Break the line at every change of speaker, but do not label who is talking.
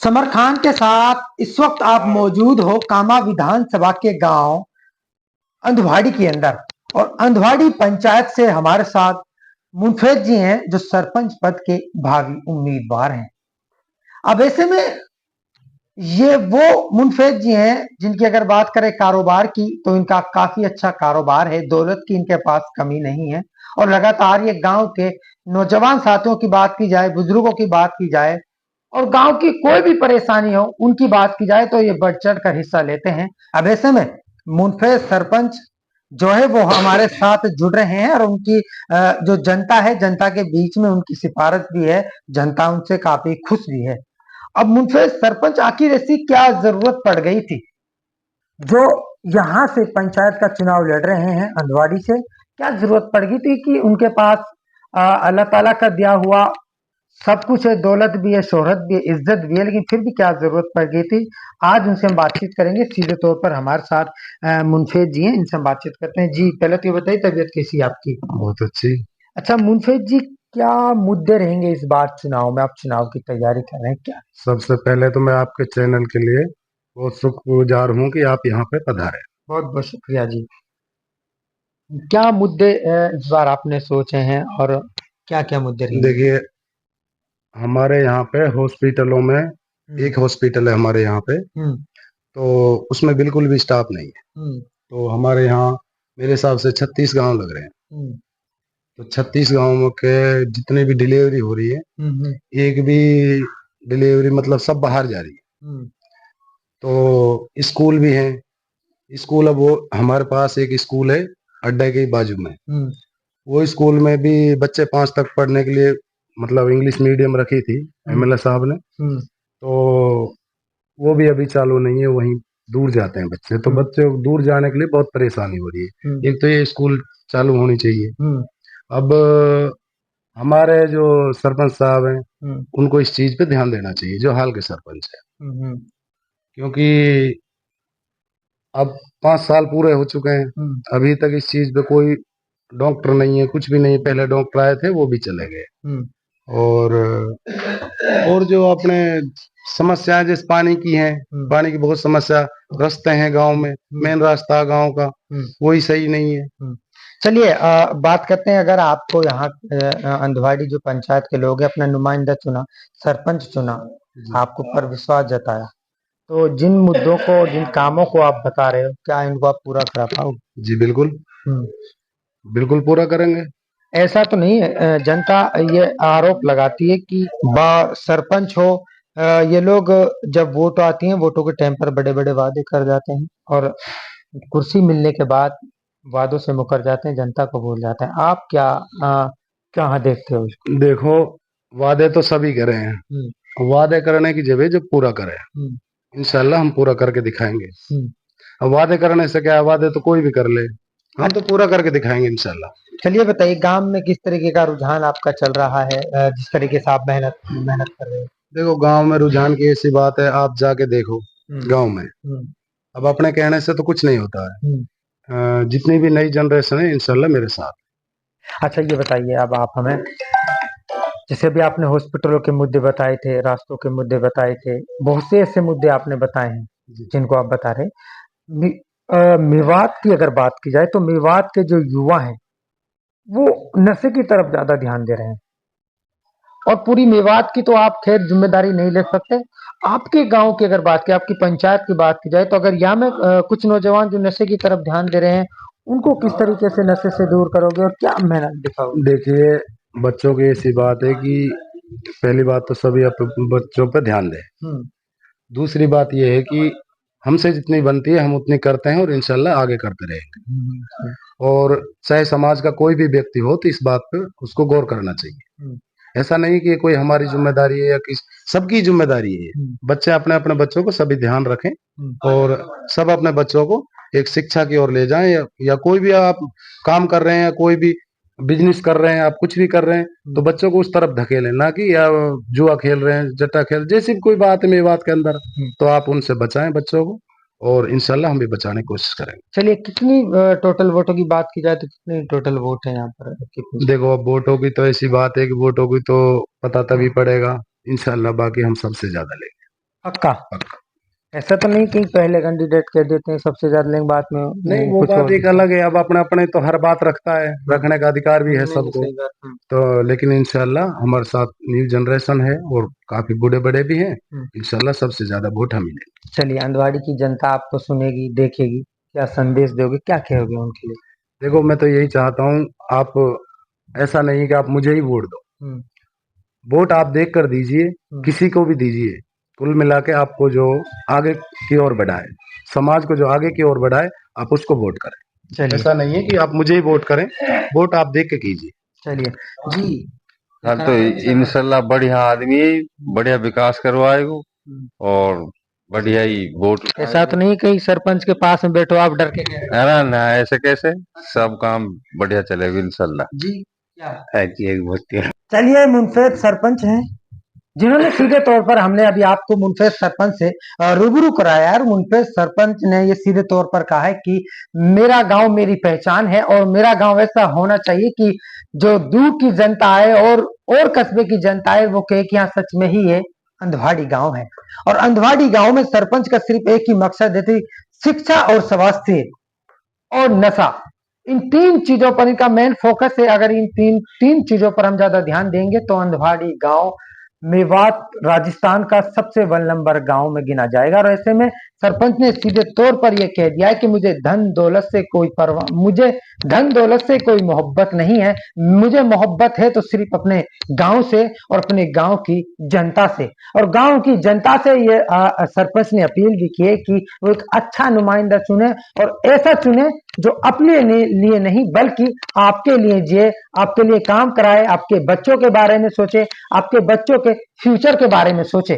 Summer Khan के साथ इस वक्त आप मौजूद हो कामा विधानसभा के गांव अंधवाड़ी के अंदर। और अंधवाड़ी पंचायत से हमारे साथ मुनफेज जी हैं जो सरपंच पद के भावी उम्मीदवार हैं। अब ऐसे में ये वो मुनफेज जी हैं जिनकी अगर बात करें कारोबार की तो इनका काफी अच्छा कारोबार है, दौलत की इनके पास कमी नहीं है। और लगातार ये गांव के नौजवान साथियों की बात की जाए, बुजुर्गों की बात की जाए और गांव की कोई भी परेशानी हो उनकी बात की जाए तो ये बढ़ चढ़ कर हिस्सा लेते हैं। अब ऐसे में मुनफेज सरपंच जो है वो हमारे साथ जुड़ रहे हैं और उनकी जो जनता है, जनता के बीच में उनकी सिफारिश भी है, जनता उनसे काफी खुश भी है। अब मुनफेज सरपंच आखिर ऐसी क्या जरूरत पड़ गई थी जो यहाँ से पंचायत का चुनाव लड़ रहे हैं अंधवाड़ी से? क्या जरूरत पड़ गई थी कि उनके पास अल्लाह ताला का दिया हुआ सब कुछ है, दौलत भी है, शोहरत भी है, इज्जत भी है, लेकिन फिर भी क्या जरूरत पड़ गई थी? आज उनसे हम बातचीत करेंगे। सीधे तौर पर हमारे साथ मुनफेज जी हैं, इनसे हम बातचीत करते हैं। जी पहले तो ये बताइए तबीयत कैसी है आपकी?
बहुत अच्छी।
अच्छा मुनफेज जी, क्या मुद्दे रहेंगे इस बार चुनाव में? आप चुनाव की तैयारी कर रहे हैं क्या?
सबसे पहले तो मैं आपके चैनल के लिए बहुत शुक्रगुजार हूँ कि आप यहाँ पे पधारे।
बहुत बहुत शुक्रिया जी। क्या मुद्दे इस बार आपने सोचे हैं और क्या क्या मुद्दे रहेंगे?
देखिए, हमारे यहाँ पे हॉस्पिटलों में
हम्म।
एक हॉस्पिटल है हमारे यहाँ पे,
हम्म।
तो उसमें बिल्कुल भी स्टाफ नहीं है।
हम्म।
तो हमारे यहाँ मेरे हिसाब से 36 गांव लग रहे हैं।
हम्म।
तो 36 गांवों के जितनी भी डिलीवरी हो रही है,
हम्म।
एक भी डिलीवरी मतलब सब बाहर जा रही है।
हम्म।
तो स्कूल भी है। स्कूल अब वो हमारे पास एक स्कूल है अड्डे के बाजू में।
हम्म।
वो स्कूल में भी बच्चे 5 तक पढ़ने के लिए मतलब इंग्लिश मीडियम रखी थी
हम्म।
एमएलए साहब ने।
हम्म।
तो वो भी अभी चालू नहीं है, वहीं दूर जाते हैं बच्चे। तो
हम्म।
बच्चे दूर जाने के लिए बहुत परेशानी हो रही
हम्म।
है। एक तो ये स्कूल चालू होनी चाहिए।
हम्म।
अब हमारे जो सरपंच साहब हैं
हम्म।
उनको इस चीज पे ध्यान देना चाहिए, जो हाल के सरपंच है।
हम्म।
क्योंकि अब 5 साल पूरे हो चुके हैं,
हम्म।
अभी तक इस चीज पे कोई डॉक्टर नहीं है, कुछ भी नहीं है। पहले डॉक्टर आए थे वो भी चले गए।
हम्म।
और जो अपने समस्याएं जैसे पानी की हैं,
हम्म।
पानी की बहुत समस्या। रास्ते हैं गांव में,
हम्म।
मेन रास्ता गांव का
हम्म।
वही सही नहीं है।
चलिए बात करते हैं। अगर आपको यहाँ अंधवाड़ी जो पंचायत के लोग हैं अपना नुमाइंदा चुना, सरपंच चुना,
जी।
आपको पर विश्वास जताया, तो जिन मुद्दों को, जिन कामों को आप बता रहे हो, क्या इनको आप पूरा करा पाओगे?
जी बिल्कुल,
हम्म।
बिल्कुल पूरा करेंगे।
ऐसा तो नहीं है, जनता ये आरोप लगाती है कि सरपंच हो, ये लोग जब वोट आती हैं वोटों के टाइम पर बड़े बड़े वादे कर जाते हैं और कुर्सी मिलने के बाद वादों से मुकर जाते हैं, जनता को भूल जाते हैं। आप क्या कहाँ देखते हो इसको?
देखो, वादे तो सभी करे हैं।
हम्म।
वादे करने की जगह जब पूरा करें,
हम्म।
इंशाल्लाह हम पूरा करके दिखाएंगे।
हम्म।
अब वादे करने से क्या है, वादे तो कोई भी कर ले, हम तो पूरा करके दिखाएंगे इंशाल्लाह।
चलिए बताइए, गांव में किस तरीके का रुझान आपका चल रहा है, जिस तरीके से आप मेहनत मेहनत कर रहे हो?
देखो, गांव में रुझान की ऐसी बात है, आप जाके देखो
हम्म।
गांव में।
हम्म।
अब अपने कहने से तो कुछ नहीं होता है।
हम्म।
जितनी भी नई जनरेशन है इंशाल्लाह मेरे साथ।
अच्छा ये बताइए, अब आप हमें, जैसे भी आपने हॉस्पिटलों के मुद्दे बताए थे, रास्तों के मुद्दे बताए थे, बहुत से ऐसे मुद्दे आपने बताए हैं
जी।
जिनको आप बता रहे। मे- मेवात की अगर बात की जाए तो मेवात के जो युवा हैं वो नशे की तरफ ज्यादा ध्यान दे रहे हैं। और पूरी मेवात की तो आप खैर जिम्मेदारी नहीं ले सकते। आपके गांव की अगर बात की, आपकी पंचायत की बात की जाए, तो अगर यहाँ में कुछ नौजवान जो नशे की तरफ ध्यान दे रहे हैं, उनको किस तरीके से नशे से दूर करोगे और क्या मेहनत दिखाओगे?
देखिए, बच्चों की ऐसी बात है कि पहली बात तो सभी बच्चों पर ध्यान दें।
हम्म।
दूसरी बात यह है कि हमसे जितनी बनती है हम उतनी करते हैं और इंशाल्लाह आगे करते रहेंगे।
हम्म।
और चाहे समाज का कोई भी व्यक्ति हो तो इस बात पे उसको गौर करना चाहिए।
हम्म।
ऐसा नहीं कि ये कोई हमारी जिम्मेदारी है या किस, सबकी जिम्मेदारी है ये।
हम्म।
बच्चे अपने अपने बच्चों को सभी ध्यान रखें
हम्म।
और सब अपने बच्चों को एक शिक्षा की ओर ले जाएं। या कोई भी आप काम कर रहे हैं या कोई भी बिजनेस कर रहे हैं, आप कुछ भी कर रहे हैं, तो बच्चों को उस तरफ धकेलें, ना कि या जुआ खेल रहे हैं, जट्टा खेल, जैसी भी कोई बात है मेरी बात के अंदर,
हम्म।
तो आप उनसे बचाएं बच्चों को। और इंशाल्लाह हम भी बचाने की कोशिश करेंगे।
चलिए, कितनी टोटल वोटों की बात की जाए तो कितने टोटल वोट है यहाँ पर कितनी?
देखो, अब वोटों की तो ऐसी बात है कि वोटों की तो पता तभी पड़ेगा इंशाल्लाह, बाकी हम सबसे ज्यादा लेंगे।
पक्का। ऐसा तो नहीं कि पहले कैंडिडेट कह देते हैं सबसे ज्यादा लेंगे, बात में
नहीं, वो
कुछ
बात
और।
एक अलग है। अब अपने अपने तो हर बात रखता है, रखने का अधिकार भी है
नहीं,
सबको।
सही बात।
तो लेकिन इंशाल्लाह हमारे साथ न्यू जनरेशन है और काफी बूढ़े बड़े भी हैं। इंशाल्लाह सबसे ज्यादा वोट हम ही लेंगे।
चलिए, अंधवाड़ी की जनता आपको सुनेगी, देखेगी, क्या संदेश दोगे, क्या कहोगे उनके लिए?
देखो, मैं तो यही चाहता हूँ, आप ऐसा नहीं कि आप मुझे ही वोट दो।
हम्म,
वोट आप देख कर दीजिए, किसी को भी दीजिए। कुल मिला के आपको जो आगे की ओर बढ़ाए, समाज को जो आगे की ओर बढ़ाए, आप उसको वोट करें।
चलिए
ऐसा नहीं है कि आप मुझे ही वोट करें, वोट आप देख के कीजिए।
चलिए जी।
हाँ, तो इंशाल्लाह बढ़िया आदमी है, बढ़िया विकास करवाएगा और बढ़िया ही वोट।
ऐसा तो नहीं कहीं सरपंच के पास में बैठो आप डर के कह रहे
ना ना, ऐसे कैसे, सब काम बढ़िया चलेगा इंशाल्लाह।
हो। जी क्या?
जी,
चलिए, मुनफेद सरपंच हैं जिन्होंने सीधे तौर पर, हमने अभी आपको मुनफेद सरपंच से रूबरू कराया है। मुनफेद सरपंच ने ये सीधे तौर पर कहा है कि मेरा गांव मेरी पहचान है और मेरा गांव ऐसा होना चाहिए कि जो दूर की जनता है और कस्बे की जनता है वो कहे कि हाँ सच में ही ये अंधवाड़ी गांव है। और अंधवाड़ी गांव में सरपंच का सिर्फ एक ही मकसद है कि शिक्षा और स्वास्थ्य और नशा, इन तीन चीजों पर इनका मेन फोकस है। अगर इन तीन चीजों पर हम ज्यादा ध्यान देंगे तो अंधवाड़ी गांव मेवात राजस्थान का सबसे 1 नंबर गांव में गिना जाएगा। और ऐसे में सरपंच ने सीधे तौर पर यह कह दिया है कि मुझे धन दौलत से कोई परवाह, मुझे धन दौलत से कोई मोहब्बत नहीं है, मुझे मोहब्बत है तो सिर्फ अपने गांव से और अपने गांव की जनता से। और गांव की जनता से ये सरपंच ने अपील भी की है कि वो एक अच्छा नुमाइंदा चुने और ऐसा चुने जो अपने लिए नहीं बल्कि आपके लिए जिए, आपके लिए काम कराए, आपके बच्चों के बारे में सोचे, आपके बच्चों के फ्यूचर के बारे में सोचे।